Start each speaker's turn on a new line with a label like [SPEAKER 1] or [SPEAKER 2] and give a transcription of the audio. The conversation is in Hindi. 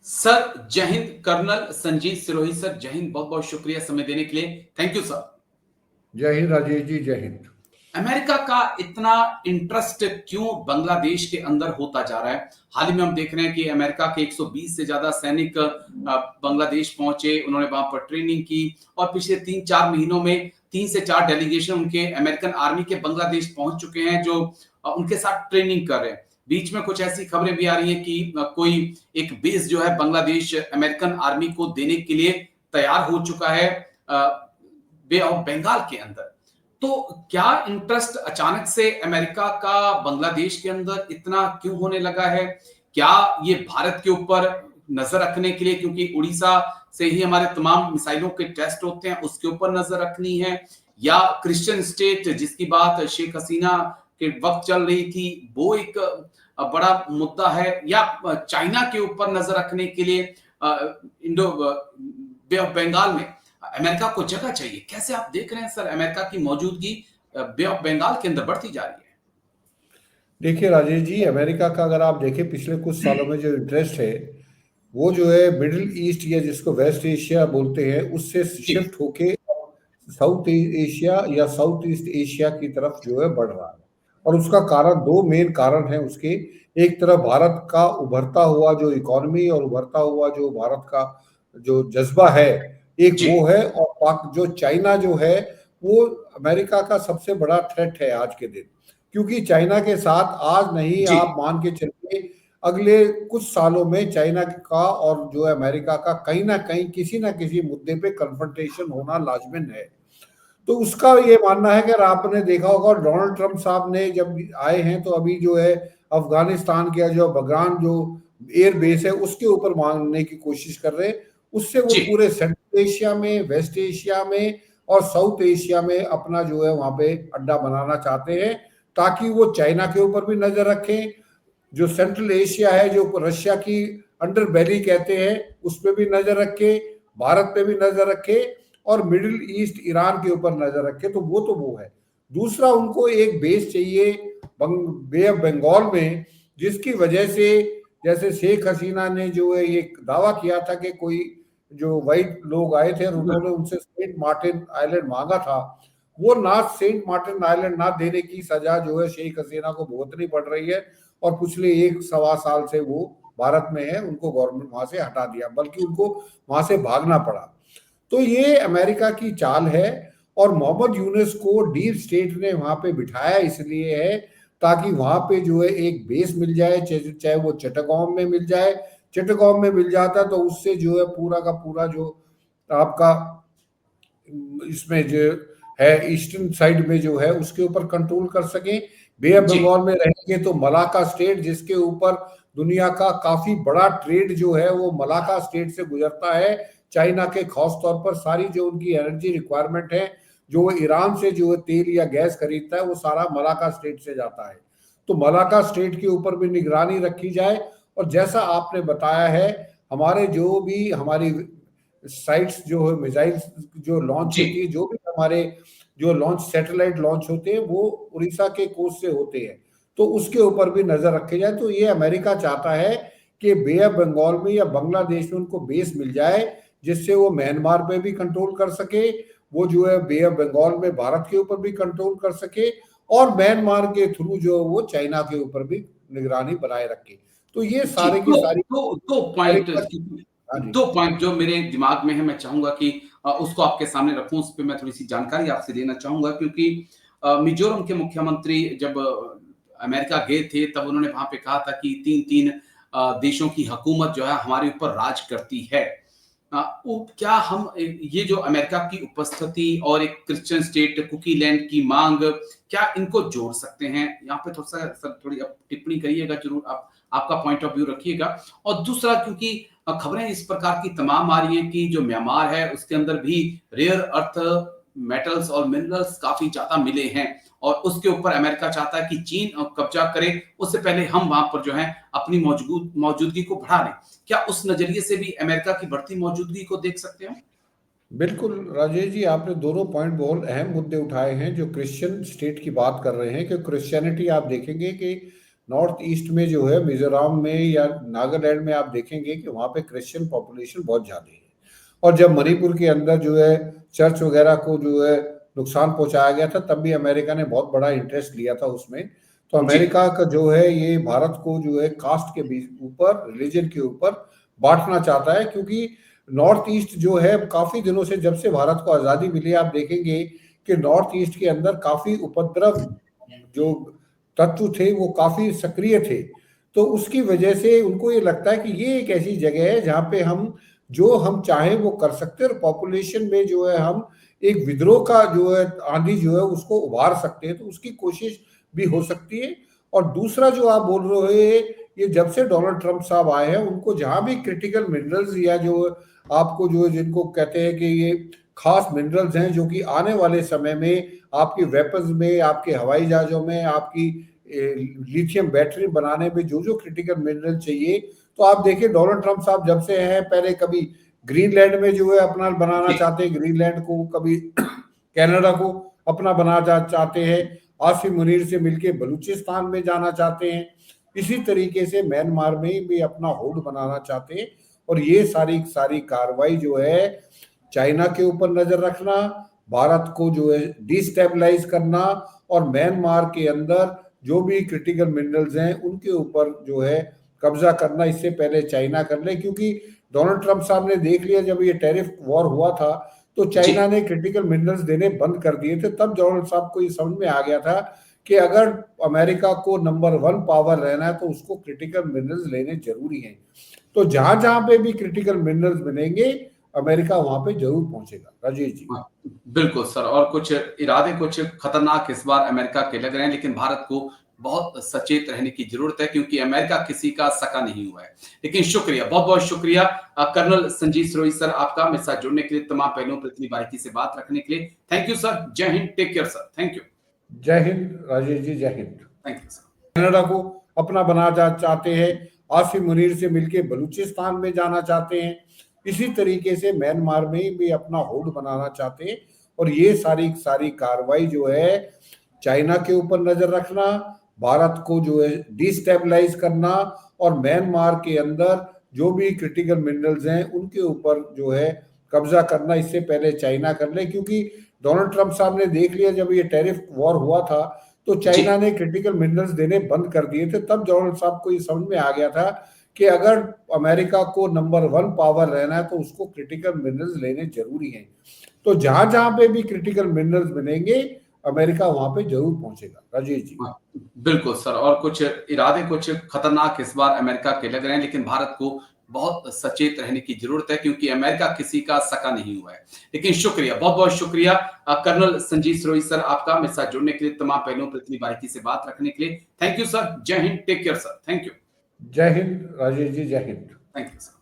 [SPEAKER 1] सर जय हिंद। कर्नल संजीत सिरोही सर, जय हिंद। बहुत बहुत शुक्रिया समय देने के लिए। Thank you sir.
[SPEAKER 2] जय हिंद राजेश जी, जय हिंद।
[SPEAKER 1] अमेरिका का इतना इंटरेस्ट क्यों बांग्लादेश के अंदर होता जा रहा है? हाल ही में हम देख रहे हैं कि अमेरिका के 120 से ज्यादा सैनिक बांग्लादेश पहुंचे, उन्होंने वहां पर ट्रेनिंग की और पिछले 3-4 महीनों में 3 से 4 डेलीगेशन उनके अमेरिकन आर्मी के बांग्लादेश पहुंच चुके हैं, जो उनके साथ ट्रेनिंग कर रहे हैं। बीच में कुछ ऐसी खबरें भी आ रही हैं कि कोई एक बेस जो है बांग्लादेश अमेरिकन आर्मी को देने के लिए तैयार हो चुका है बे ऑफ बंगाल के अंदर। तो क्या इंटरेस्ट अचानक से अमेरिका का बांग्लादेश के अंदर इतना क्यों होने लगा है? क्या ये भारत के ऊपर नजर रखने के लिए, क्योंकि उड़ीसा से ही हमारे तमाम मिसाइलों के टेस्ट होते हैं, उसके ऊपर नजर रखनी है, या क्रिश्चियन स्टेट जिसकी बात शेख हसीना के वक्त चल रही थी वो एक बड़ा मुद्दा है, या चाइना के ऊपर नजर रखने के लिए इंडो बे ऑफ बंगाल में अमेरिका को जगह चाहिए? कैसे आप देख रहे हैं सर अमेरिका की मौजूदगी बे ऑफ बंगाल के अंदर बढ़ती जा रही है?
[SPEAKER 2] देखिए राजेश जी, अमेरिका का अगर आप देखें पिछले कुछ सालों में जो इंटरेस्ट है वो जो है मिडिल ईस्ट या जिसको वेस्ट एशिया बोलते हैं उससे
[SPEAKER 1] जी
[SPEAKER 2] शिफ्ट होके साउथ एशिया या साउथ ईस्ट एशिया की तरफ जो है बढ़ रहा है। और उसका कारण, दो मेन कारण है उसके। एक तरफ भारत का उभरता हुआ जो इकोनॉमी और उभरता हुआ जो भारत का जो जज्बा है, एक
[SPEAKER 1] जी
[SPEAKER 2] वो है। और पाक जो चाइना जो है वो अमेरिका का सबसे बड़ा थ्रेट है आज के दिन। क्योंकि चाइना के साथ आज नहीं,
[SPEAKER 1] जी
[SPEAKER 2] आप मान के चलिए अगले कुछ सालों में चाइना का और जो है अमेरिका का कहीं ना कहीं किसी ना किसी मुद्दे पे कन्फ्रंटेशन होना लाजमन है। तो उसका ये मानना है कि आपने देखा होगा डोनाल्ड ट्रंप साहब ने जब आए हैं तो अभी जो है अफगानिस्तान के जो बगरान जो एयर बेस है उसके ऊपर मारने की कोशिश कर रहे हैं। उससे वो
[SPEAKER 1] जी
[SPEAKER 2] पूरे सेंट्रल एशिया में, वेस्ट एशिया में और साउथ एशिया में अपना जो है वहां पे अड्डा बनाना चाहते हैं, ताकि वो चाइना के ऊपर भी नजर रखें। जो सेंट्रल एशिया है, जो रशिया की अंडर बेली कहते हैं, उस पर भी नजर रखे, भारत पे भी नजर रखे और मिडिल ईस्ट ईरान के ऊपर नजर रखे। तो वो है। दूसरा, उनको एक बेस चाहिए बे ऑफ बंगाल में, जिसकी वजह से जैसे शेख हसीना ने जो है ये दावा किया था कि कोई जो वाइट लोग आए थे और उन्होंने उनसे सेंट मार्टिन आइलैंड मांगा था, वो ना सेंट मार्टिन आइलैंड ना देने की सजा जो है शेख हसीना को भुगतनी पड़ रही है। और पिछले 1-1.25 साल से वो भारत में है, उनको गवर्नमेंट वहां से हटा दिया, बल्कि उनको वहां से भागना पड़ा। तो ये अमेरिका की चाल है। और मोहम्मद यूनुस को डीप स्टेट ने वहां पे बिठाया इसलिए है ताकि वहां पे जो है एक बेस मिल जाए, चाहे वो चिटागोंग में मिल जाए। चिटागोंग में मिल जाता तो उससे जो है पूरा का पूरा जो आपका इसमें जो है ईस्टर्न साइड में जो है उसके ऊपर कंट्रोल कर सके। बे ऑफ
[SPEAKER 1] जी
[SPEAKER 2] बंगाल में रहेंगे तो मलाका स्टेट, जिसके ऊपर दुनिया का काफी बड़ा ट्रेड जो है वो मलाका स्टेट से गुजरता है। चाइना के खास तौर पर सारी जो उनकी एनर्जी रिक्वायरमेंट है, जो वो ईरान से जो है तेल या गैस खरीदता है, वो सारा मलाका स्टेट से जाता है। तो मलाका स्टेट के ऊपर भी निगरानी रखी जाए। और जैसा आपने बताया है, हमारे जो भी हमारी साइट्स जो है मिसाइल्स जो लॉन्च
[SPEAKER 1] जी
[SPEAKER 2] होती है, जो भी हमारे जो लॉन्च सैटेलाइट लॉन्च होते हैं वो उड़ीसा के कोस्ट से होते हैं। तो उसके ऊपर भी नजर रखे जाए। तो ये अमेरिका चाहता है कि बे ऑफ बंगाल में या बांग्लादेश में उनको बेस मिल जाए, जिससे वो म्यांमार पे भी कंट्रोल कर सके, वो जो है बे ऑफ बंगाल में भारत के ऊपर भी कंट्रोल कर सके, और म्यांमार के थ्रू जो वो चाइना के ऊपर भी निगरानी बनाए रखे। तो ये
[SPEAKER 1] जी
[SPEAKER 2] सारे की
[SPEAKER 1] दो
[SPEAKER 2] सारी
[SPEAKER 1] दो दो पॉइंट
[SPEAKER 2] अमेरिका। हाँ जी।
[SPEAKER 1] दो पॉइंट जो मेरे दिमाग में है, मैं चाहूंगा कि उसको आपके सामने रखूं, उस पर मैं थोड़ी सी जानकारी आपसे लेना चाहूंगा, क्योंकि मिजोरम के मुख्यमंत्री जब अमेरिका गए थे तब उन्होंने वहां पे कहा था कि 3-3 देशों की हुकूमत जो है हमारे ऊपर राज करती है। क्या हम ये जो अमेरिका की उपस्थिति और एक क्रिश्चियन स्टेट कुकी लैंड की मांग, क्या इनको जोड़ सकते हैं? यहाँ पे थोड़ा सा सर थोड़ी आप टिप्पणी करिएगा जरूर, आप आपका पॉइंट ऑफ व्यू रखिएगा। और दूसरा, क्योंकि खबरें इस प्रकार की तमाम आ रही हैं कि जो म्यांमार है उसके अंदर भी रेयर अर्थ मेटल्स और मिनरल्स काफी ज्यादा मिले हैं, और उसके ऊपर अमेरिका चाहता है कि चीन कब्जा करे, उससे पहले हम वहां पर जो है अपनी मौजूदगी को बढ़ा लें। क्या उस नजरिए से भी अमेरिका की बढ़ती मौजूदगी को देख सकते हो?
[SPEAKER 2] बिल्कुल राजेश जी, आपने दोनों पॉइंट बहुत अहम मुद्दे उठाए हैं। जो क्रिश्चियन स्टेट की बात कर रहे हैं कि क्रिश्चियनिटी आप देखेंगे कि नॉर्थ ईस्ट में जो है मिजोरम में या नागालैंड में आप देखेंगे कि वहाँ पे क्रिश्चियन पॉपुलेशन बहुत ज़्यादा है। और जब मणिपुर के अंदर जो है चर्च वगैरह को जो है नुकसान पहुंचाया गया था, तब भी अमेरिका ने बहुत बड़ा इंटरेस्ट लिया था उसमें। तो
[SPEAKER 1] जी
[SPEAKER 2] अमेरिका का जो है ये भारत को जो है कास्ट के बीच ऊपर, रिलीजन के ऊपर बांटना चाहता है, क्योंकि नॉर्थ ईस्ट जो है काफी दिनों से, जब से भारत को आजादी मिली, आप देखेंगे कि नॉर्थ ईस्ट के अंदर काफी उपद्रव जो तत्व थे वो काफी सक्रिय थे। तो उसकी वजह से उनको ये लगता है कि ये एक ऐसी जगह है जहाँ पे हम जो हम चाहे वो कर सकते हैं, और पॉपुलेशन में जो है हम एक विद्रोह का जो है आंधी जो है उसको उभार सकते हैं, तो उसकी कोशिश भी हो सकती है। और दूसरा जो आप बोल रहे हैं, ये जब से डोनाल्ड ट्रंप साहब आए हैं, उनको जहां भी क्रिटिकल मिनरल्स या जो आपको जो जिनको कहते हैं कि ये खास मिनरल्स हैं जो कि आने वाले समय में आपकी वेपन्स में, आपके हवाई जहाजों में, आपकी लिथियम बैटरी बनाने में जो जो क्रिटिकल मिनरल चाहिए, तो आप देखिए डोनाल्ड ट्रंप साहब जब से हैं, पहले कभी ग्रीनलैंड में जो है अपना बनाना
[SPEAKER 1] जी
[SPEAKER 2] चाहते हैं ग्रीनलैंड को, कभी कनाडा को अपना बनाना चाहते हैं, आसिम मुनीर से मिलके बलूचिस्तान में जाना चाहते हैं, इसी तरीके से म्यांमार में भी अपना होल्ड बनाना चाहते हैं। और ये सारी सारी कार्रवाई जो है चाइना के ऊपर नजर रखना, भारत को जो है डिस्टेबलाइज करना, और म्यांमार के अंदर जो भी क्रिटिकल मिनरल्स हैं उनके ऊपर जो है कब्जा करना, इससे पहले चाइना कर ले। क्योंकि डोनाल्ड ट्रंप साहब ने देख लिया, जब ये टैरिफ वॉर हुआ था तो
[SPEAKER 1] जी
[SPEAKER 2] चाइना ने क्रिटिकल मिनरल्स देने बंद कर दिए थे। तब डोनाल्ड साहब को ये समझ में आ गया था कि अगर अमेरिका को नंबर 1 पावर रहना है तो उसको क्रिटिकल मिनरल्स लेने जरूरी हैं। तो जहां जहां पे भी क्रिटिकल मिनरल्स मिलेंगे, अमेरिका वहां पे जरूर पहुंचेगा। राजेश जी।
[SPEAKER 1] हाँ, बिल्कुल सर। और कुछ इरादे कुछ खतरनाक इस बार अमेरिका के लग रहे हैं, लेकिन भारत को बहुत सचेत रहने की जरूरत है, क्योंकि अमेरिका किसी का सका नहीं हुआ है। लेकिन शुक्रिया, बहुत बहुत शुक्रिया कर्नल संजीव सिरोही सर आपका मेरे साथ जुड़ने के लिए, तमाम पहलुओं पर इतनी बारीकी से बात रखने के लिए। Thank you sir. जय हिंद। Take care sir. Thank you.
[SPEAKER 2] जय हिंद राजेश जी, जय हिंद।
[SPEAKER 1] Thank you sir.
[SPEAKER 2] कनाडा को अपना बनाना चाहते हैं, आसिम मुनीर से मिलके बलूचिस्तान में जाना चाहते हैं, इसी तरीके से म्यांमार में भी अपना होल्ड बनाना चाहते हैं। और ये सारी सारी कार्रवाई जो है चाइना के ऊपर नजर रखना, भारत को जो है डिस्टेबलाइज करना, और म्यांमार के अंदर जो भी क्रिटिकल मिनरल्स हैं उनके ऊपर जो है कब्जा करना, इससे पहले चाइना कर ले। क्योंकि डोनाल्ड ट्रंप साहब ने देख लिया, जब ये टैरिफ वॉर हुआ था तो
[SPEAKER 1] जी
[SPEAKER 2] चाइना ने क्रिटिकल मिनरल्स देने बंद कर दिए थे। तब डोनाल्ड साहब को ये समझ में आ गया था कि अगर अमेरिका को नंबर 1 पावर रहना है तो उसको क्रिटिकल मिनरल्स लेने जरूरी हैं। तो जहां जहां पे भी क्रिटिकल मिनरल्स मिलेंगे, अमेरिका वहां पे जरूर पहुंचेगा। राजेश जी।
[SPEAKER 1] हाँ, बिल्कुल सर। और कुछ इरादे कुछ खतरनाक इस बार अमेरिका के लग रहे हैं, लेकिन भारत को बहुत सचेत रहने की जरूरत है, क्योंकि अमेरिका किसी का सका नहीं हुआ है। लेकिन शुक्रिया, बहुत बहुत शुक्रिया कर्नल संजीव सिरोही सर आपका मेरे साथ जुड़ने के लिए, तमाम पहलुओं पर इतनी बारीकी से बात रखने के लिए। Thank you sir. जय हिंद। Take care sir. Thank you.
[SPEAKER 2] जय हिंद राजेश जी, जय हिंद।
[SPEAKER 1] Thank you sir.